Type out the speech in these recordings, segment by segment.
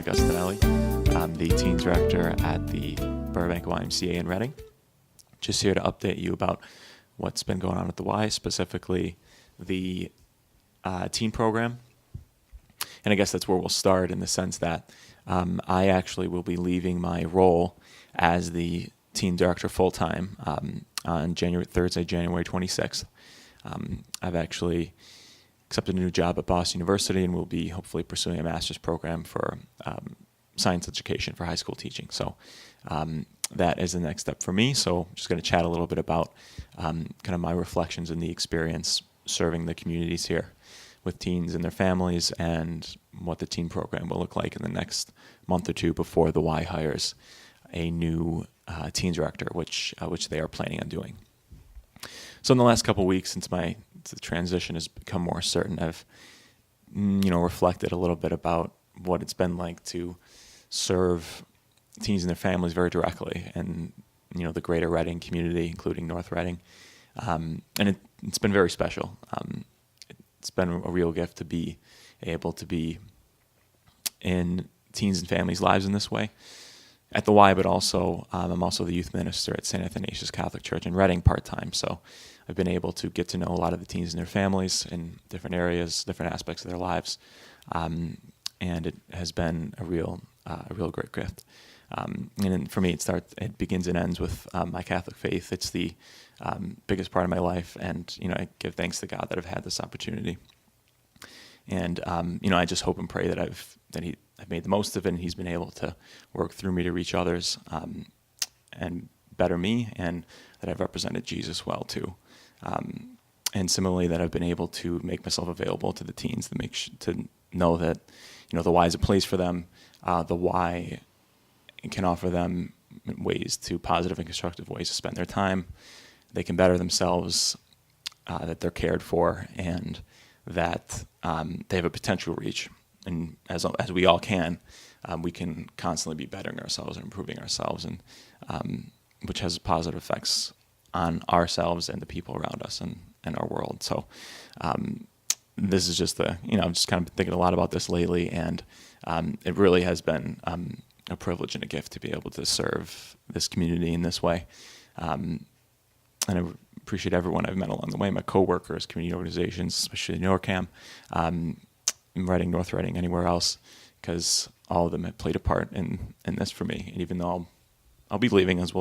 Agostinelli. I'm the teen director at the Burbank YMCA in Reading. Just here to update you about what's been going on at the Y, specifically the teen program. And I guess that's where we'll start, in the sense that I actually will be leaving my role as the teen director full-time on Thursday, January 26th. I've actually accepted a new job at Boston University and will be hopefully pursuing a master's program for science education for high school teaching. So that is the next step for me. So I'm just going to chat a little bit about kind of my reflections and the experience serving the communities here with teens and their families, and what the teen program will look like in the next month or two before the Y hires a new teen director, which they are planning on doing. So in the last couple of weeks, since the transition has become more certain, I've reflected a little bit about what it's been like to serve teens and their families very directly, and the greater Reading community, including North Reading, and it's been very special. It's been a real gift to be able to be in teens and families' lives in this way at the Y, but also I'm also the youth minister at St. Athanasius Catholic Church in Reading part-time. So I've been able to get to know a lot of the teens and their families in different areas, different aspects of their lives, and it has been a real great gift. And for me, it begins and ends with my Catholic faith. It's the biggest part of my life, and I give thanks to God that I've had this opportunity. And I just hope and pray that I've made the most of it, and He's been able to work through me to reach others and better me, and that I've represented Jesus well too. And similarly, that I've been able to make myself available to the teens to know that the Y is a place for them. The Y can offer them positive and constructive ways to spend their time. They can better themselves, that they're cared for, and that they have a potential reach. And as we all can, we can constantly be bettering ourselves and improving ourselves, and which has positive effects on ourselves and the people around us and our world. So this is just I'm just kind of thinking a lot about this lately, and it really has been a privilege and a gift to be able to serve this community in this way. And I appreciate everyone I've met along the way, my coworkers, community organizations, especially NORCAM, Reading, North Reading, anywhere else, because all of them have played a part in this for me. And even though I'll be leaving, as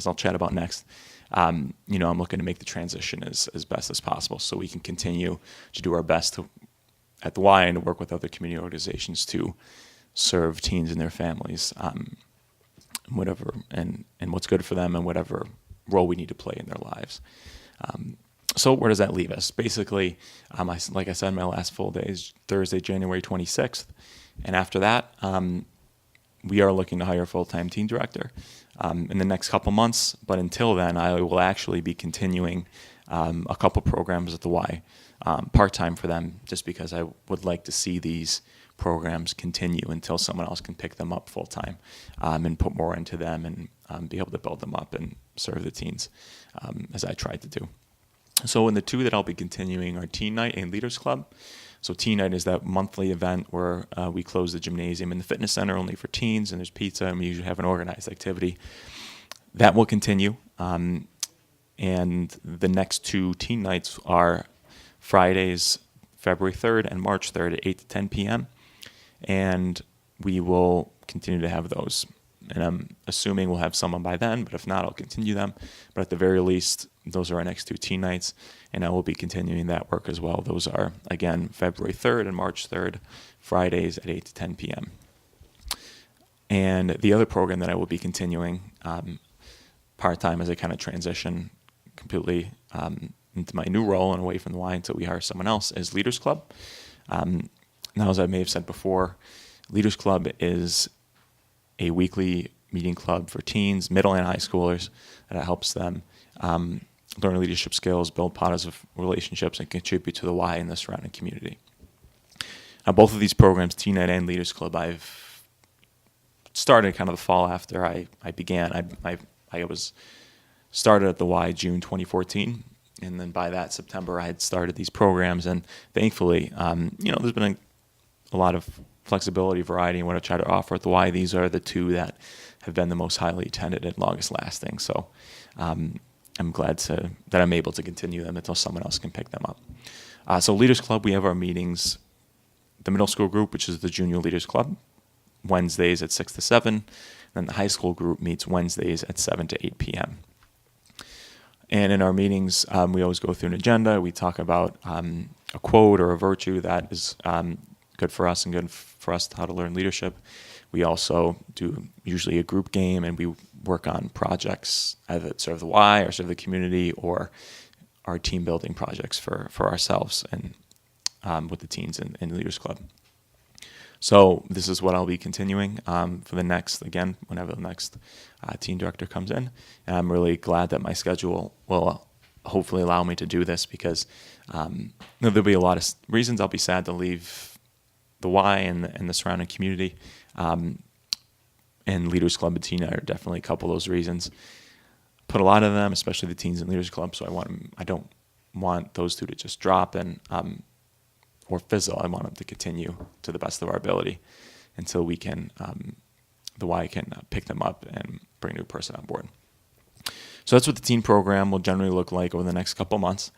I'll chat about next, I'm looking to make the transition as best as possible, so we can continue to do our best at the Y and to work with other community organizations to serve teens and their families, whatever and what's good for them, and whatever role we need to play in their lives. So where does that leave us? Basically, like I said, my last full day is Thursday, January 26th. And after that, we are looking to hire a full-time teen director in the next couple months. But until then, I will actually be continuing a couple programs at the Y, part-time for them, just because I would like to see these programs continue until someone else can pick them up full-time, and put more into them, and be able to build them up and serve the teens, as I tried to do. So in the two that I'll be continuing are Teen Night and Leaders Club. So Teen Night is that monthly event where we close the gymnasium and the fitness center only for teens, and there's pizza, and we usually have an organized activity. That will continue. And the next two Teen Nights are Fridays, February 3rd and March 3rd at 8 to 10 p.m. And we will continue to have those. And I'm assuming we'll have someone by then, but if not, I'll continue them. But at the very least, those are our next two teen nights, and I will be continuing that work as well. Those are, again, February 3rd and March 3rd, Fridays at 8 to 10 p.m. And the other program that I will be continuing part-time as I kind of transition completely into my new role and away from the Y until we hire someone else is Leaders Club. Now, as I may have said before, Leaders Club is a weekly meeting club for teens, middle and high schoolers, that helps them learn leadership skills, build positive relationships, and contribute to the Y in the surrounding community. Now, both of these programs, Teen Night and Leaders Club, I've started kind of the fall after I began. I was started at the Y June 2014, and then by that September I had started these programs, and thankfully, there's been a lot of flexibility, variety, and what I try to offer at the Y, these are the two that have been the most highly attended and longest lasting. So I'm glad that I'm able to continue them until someone else can pick them up. So Leaders Club, we have our meetings, the middle school group, which is the Junior Leaders Club, Wednesdays at 6 to 7. Then the high school group meets Wednesdays at 7 to 8 p.m. And in our meetings, we always go through an agenda. We talk about a quote or a virtue that is good for us and good for us how to learn leadership. We also do usually a group game, and we work on projects either that serve the Y or serve the community, or our team building projects for ourselves and with the teens in Leaders Club. So this is what I'll be continuing for the next, again, whenever the next teen director comes in. And I'm really glad that my schedule will hopefully allow me to do this, because there'll be a lot of reasons I'll be sad to leave the Y and the surrounding community. And Leaders Club and Teen are definitely a couple of those reasons. Put a lot of them, especially the teens in Leaders Club, so I don't want those two to just drop and or fizzle. I want them to continue to the best of our ability until we can, the Y can pick them up and bring a new person on board. So that's what the teen program will generally look like over the next couple months.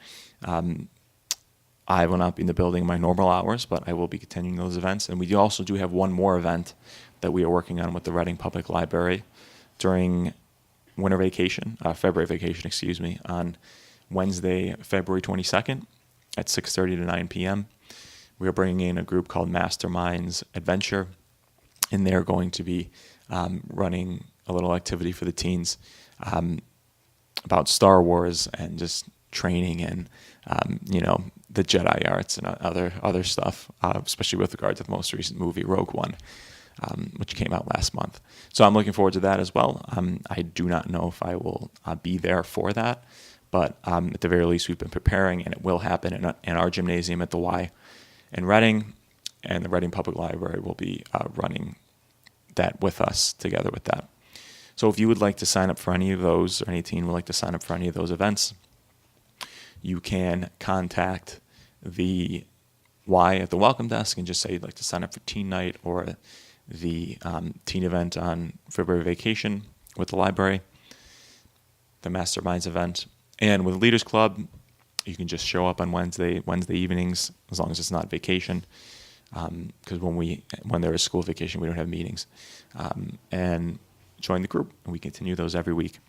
I will not be in the building in my normal hours, but I will be continuing those events. And we also do have one more event that we are working on with the Reading Public Library during February vacation, on Wednesday, February 22nd at 6:30 to 9 p.m. We are bringing in a group called Masterminds Adventure, and they're going to be running a little activity for the teens about Star Wars and just training and the Jedi arts and other stuff, especially with regard to the most recent movie, Rogue One, which came out last month. So I'm looking forward to that as well. I do not know if I will be there for that, but at the very least, we've been preparing, and it will happen in our gymnasium at the Y in Reading, and the Reading Public Library will be running that with us together with that. So if you would like to sign up for any of those, or any teen would like to sign up for any of those events, you can contact the Y at the welcome desk and just say you'd like to sign up for teen night or the teen event on February vacation with the library, the Masterminds event. And with Leaders Club, you can just show up on Wednesday evenings, as long as it's not vacation, because when there is school vacation, we don't have meetings, and join the group, and we continue those every week.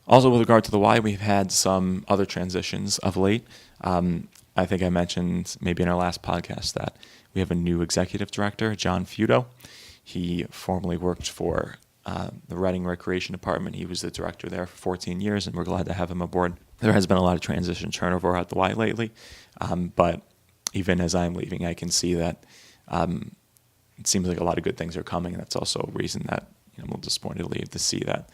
Also, with regard to the Y, we've had some other transitions of late. I think I mentioned maybe in our last podcast that we have a new executive director, John Feudo. He formerly worked for the Reading Recreation Department. He was the director there for 14 years, and we're glad to have him aboard. There has been a lot of transition turnover at the Y lately, but even as I'm leaving, I can see that it seems like a lot of good things are coming, and that's also a reason that I'm a little disappointed to leave, to see that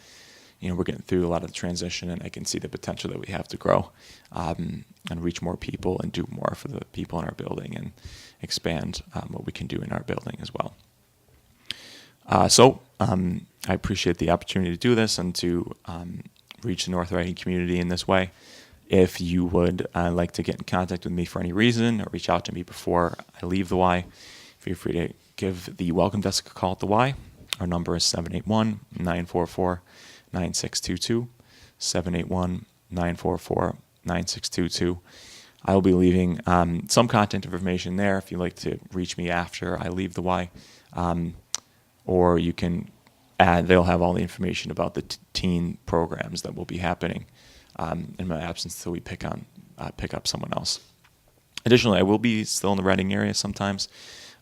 we're getting through a lot of the transition, and I can see the potential that we have to grow and reach more people and do more for the people in our building and expand what we can do in our building as well. So I appreciate the opportunity to do this and to reach the North Reading community in this way. If you would like to get in contact with me for any reason or reach out to me before I leave the Y, feel free to give the welcome desk a call at the Y. Our number is 781-944-9622, 781-944-9622. I will be leaving some contact information there if you'd like to reach me after I leave the Y. Or you can they'll have all the information about the teen programs that will be happening in my absence until we pick up someone else. Additionally, I will be still in the Reading area sometimes.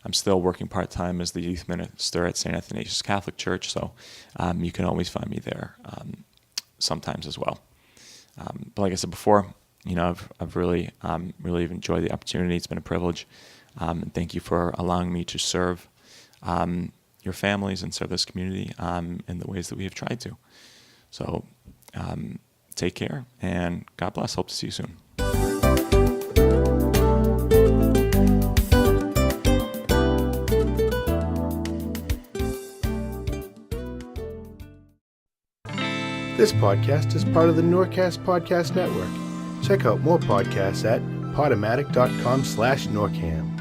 I'm still working part-time as the youth minister at St. Athanasius Catholic Church, so you can always find me there sometimes as well. But like I said before, I've really enjoyed the opportunity. It's been a privilege. And thank you for allowing me to serve your families and serve this community in the ways that we have tried to. So take care, and God bless. Hope to see you soon. This podcast is part of the NORCAM Podcast Network. Check out more podcasts at podomatic.com/NORCAM.